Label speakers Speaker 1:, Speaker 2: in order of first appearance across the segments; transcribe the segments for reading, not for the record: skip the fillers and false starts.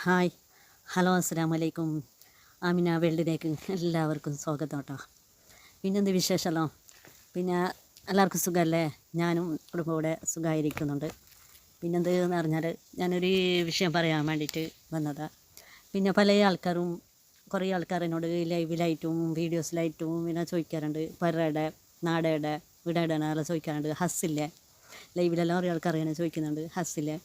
Speaker 1: Hi hello അസ്സലാമലൈക്കും. ആമിന വേൾഡിലേക്ക് എല്ലാവർക്കും സ്വാഗതം കേട്ടോ. പിന്നെന്ത് വിശേഷമല്ലോ? പിന്നെ എല്ലാവർക്കും സുഖമല്ലേ? ഞാനും കുടുംബത്തോടെ സുഖമായിരിക്കുന്നുണ്ട്. പിന്നെന്ത് എന്ന് പറഞ്ഞാൽ ഞാനൊരു വിഷയം പറയാൻ വേണ്ടിയിട്ട് വന്നതാണ്. പിന്നെ പല ആൾക്കാരും കുറേ ആൾക്കാർ എന്നോട് ലൈവിലായിട്ടും വീഡിയോസിലായിട്ടും പിന്നെ ചോദിക്കാറുണ്ട്, പരയുടെ നാടയുടെ വീടയുടെ എല്ലാം ചോദിക്കാറുണ്ട്. ഹസ്സില്ലേ ലൈവിലെല്ലാം കുറേ ആൾക്കാർ ഇങ്ങനെ ചോദിക്കുന്നുണ്ട്, ഹസ്സില്ലേ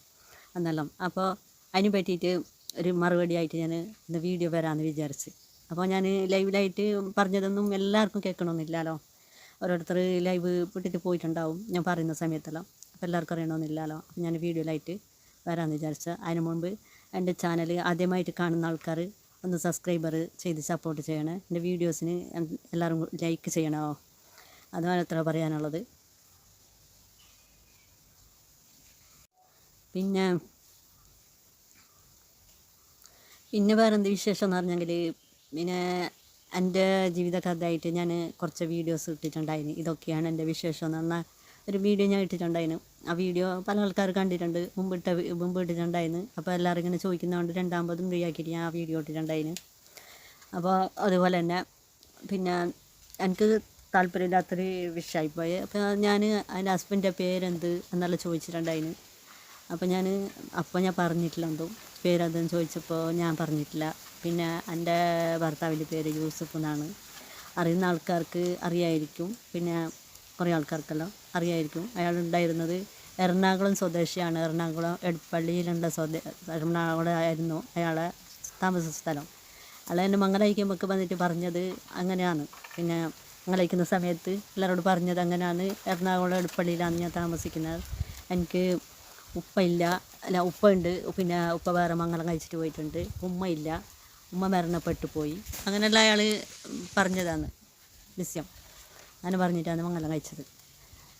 Speaker 1: എന്നെല്ലാം. അപ്പോൾ അതിന് പറ്റിയിട്ട് ഒരു മറുപടി ആയിട്ട് ഞാൻ ഇന്ന് വീഡിയോ വരാമെന്ന് വിചാരിച്ച്. അപ്പോൾ ഞാൻ ലൈവിലായിട്ട് പറഞ്ഞതൊന്നും എല്ലാവർക്കും കേൾക്കണമെന്നില്ലല്ലോ. ഓരോരുത്തർ ലൈവ് വിട്ടിട്ട് പോയിട്ടുണ്ടാവും ഞാൻ പറയുന്ന സമയത്തെല്ലാം. അപ്പോൾ എല്ലാവർക്കും അറിയണമെന്നില്ലല്ലോ. അപ്പോൾ ഞാൻ വീഡിയോയിലായിട്ട് വരാമെന്ന് വിചാരിച്ച. അതിന് മുൻപ് എൻ്റെ ചാനൽ ആദ്യമായിട്ട് കാണുന്ന ആൾക്കാർ ഒന്ന് സബ്സ്ക്രൈബർ ചെയ്ത് സപ്പോർട്ട് ചെയ്യണേ. എൻ്റെ വീഡിയോസിന് എല്ലാവരും ലൈക്ക് ചെയ്യണോ, അതാണ് അത്ര പറയാനുള്ളത്. പിന്നെ വേറെ എന്ത് വിശേഷം എന്ന് പറഞ്ഞെങ്കിൽ, പിന്നെ എൻ്റെ ജീവിതകഥയായിട്ട് ഞാൻ കുറച്ച് വീഡിയോസ് ഇട്ടിട്ടുണ്ടായിരുന്നു. ഇതൊക്കെയാണ് എൻ്റെ വിശേഷം എന്ന് പറഞ്ഞാൽ ഒരു വീഡിയോ ഞാൻ ഇട്ടിട്ടുണ്ടായിരുന്നു. ആ വീഡിയോ പല ആൾക്കാർ കണ്ടിട്ടുണ്ട്, മുമ്പ് ഇട്ടിട്ടുണ്ടായിരുന്നു. അപ്പോൾ എല്ലാവരും ഇങ്ങനെ ചോദിക്കുന്നതുകൊണ്ട് രണ്ടാമതും ഫ്രീ ആക്കിയിട്ട് ഞാൻ ആ വീഡിയോ ഇട്ടിട്ടുണ്ടായിരുന്നു. അപ്പോൾ അതുപോലെ തന്നെ പിന്നെ എനിക്ക് താല്പര്യമില്ലാത്തൊരു വിഷയമായിപ്പോയി. അപ്പോൾ ഞാൻ എൻ്റെ ഹസ്ബൻഡിൻ്റെ പേരെന്ത് എന്നെല്ലാം ചോദിച്ചിട്ടുണ്ടായിരുന്നു. അപ്പോൾ ഞാൻ പറഞ്ഞിട്ടില്ല, എന്തോ പേരെന്തെന്ന് ചോദിച്ചപ്പോൾ ഞാൻ പറഞ്ഞിട്ടില്ല. പിന്നെ എൻ്റെ ഭർത്താവിൻ്റെ പേര് യൂസഫ് എന്നാണ്. അറിയുന്ന ആൾക്കാർക്ക് അറിയായിരിക്കും, പിന്നെ കുറേ ആൾക്കാർക്കെല്ലാം അറിയായിരിക്കും. അയാളുണ്ടായിരുന്നത് എറണാകുളം സ്വദേശിയാണ്. എറണാകുളം എടപ്പള്ളിയിലുള്ള എറണാകുളം ആയിരുന്നു അയാളെ താമസ സ്ഥലം. അയാൾ എന്നെ മംഗലയിക്കുമ്പോൾ വന്നിട്ട് പറഞ്ഞത് അങ്ങനെയാണ്. പിന്നെ മംഗലയിക്കുന്ന സമയത്ത് എല്ലാവരോട് പറഞ്ഞത് അങ്ങനെയാണ്, എറണാകുളം എടപ്പള്ളിയിലാണ് ഞാൻ താമസിക്കുന്നത്. എനിക്ക് ഉപ്പ ഉണ്ട്, പിന്നെ ഉപ്പ വേറെ മംഗലം കഴിച്ചിട്ട് പോയിട്ടുണ്ട്. ഉമ്മയില്ല, ഉമ്മ മരണപ്പെട്ടു പോയി. അങ്ങനെയുള്ള അയാൾ പറഞ്ഞതാണ് വിഷയം. അങ്ങനെ പറഞ്ഞിട്ടാണ് മംഗലം കഴിച്ചത്.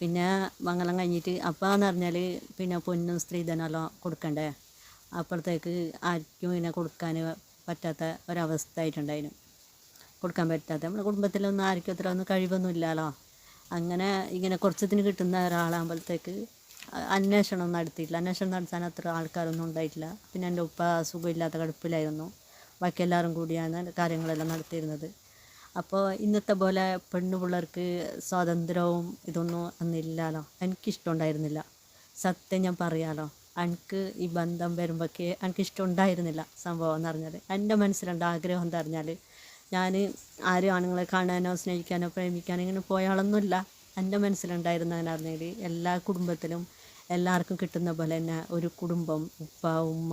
Speaker 1: പിന്നെ മംഗലം കഴിഞ്ഞിട്ട് അപ്പാന്ന് പറഞ്ഞാൽ പിന്നെ പൊന്നും സ്ത്രീധനമെല്ലാം കൊടുക്കണ്ടേ. അപ്പോഴത്തേക്ക് ആർക്കും ഇങ്ങനെ കൊടുക്കാൻ പറ്റാത്ത ഒരവസ്ഥ ആയിട്ടുണ്ടായിരുന്നു. കൊടുക്കാൻ പറ്റാത്ത നമ്മുടെ കുടുംബത്തിലൊന്നും ആർക്കും അത്ര ഒന്നും കഴിവൊന്നും ഇല്ലല്ലോ. അങ്ങനെ ഇങ്ങനെ കുറച്ചതിന് കിട്ടുന്ന ഒരാളാകുമ്പോഴത്തേക്ക് അന്വേഷണം നടത്തിയിട്ടില്ല. അന്വേഷണം നടത്താൻ അത്ര ആൾക്കാരൊന്നും ഉണ്ടായിട്ടില്ല. പിന്നെ എൻ്റെ ഉപ്പ സുഖമില്ലാത്ത കിടപ്പിലായിരുന്നു. ബാക്കി എല്ലാവരും കൂടിയാണ് കാര്യങ്ങളെല്ലാം നടത്തിയിരുന്നത്. അപ്പോൾ ഇന്നത്തെ പോലെ പിള്ളേർക്ക് സ്വാതന്ത്ര്യവും ഇതൊന്നും അന്നില്ലല്ലോ. എനിക്കിഷ്ടമുണ്ടായിരുന്നില്ല, സത്യം ഞാൻ പറയാലോ. എനിക്ക് ഈ ബന്ധം വരുമ്പോഴേക്ക് എനിക്കിഷ്ടമുണ്ടായിരുന്നില്ല സംഭവം എന്ന് പറഞ്ഞാൽ. എൻ്റെ മനസ്സിലുണ്ട് ആഗ്രഹം എന്ന് പറഞ്ഞാൽ, ഞാൻ ആരും ആണുങ്ങളെ കാണാനോ സ്നേഹിക്കാനോ പ്രേമിക്കാനോ ഇങ്ങനെ പോയ ആളൊന്നുമില്ല. എൻ്റെ മനസ്സിലുണ്ടായിരുന്നതെന്ന് പറഞ്ഞാൽ എല്ലാ കുടുംബത്തിലും എല്ലാവർക്കും കിട്ടുന്ന പോലെ തന്നെ ഒരു കുടുംബം, ഉപ്പ ഉമ്മ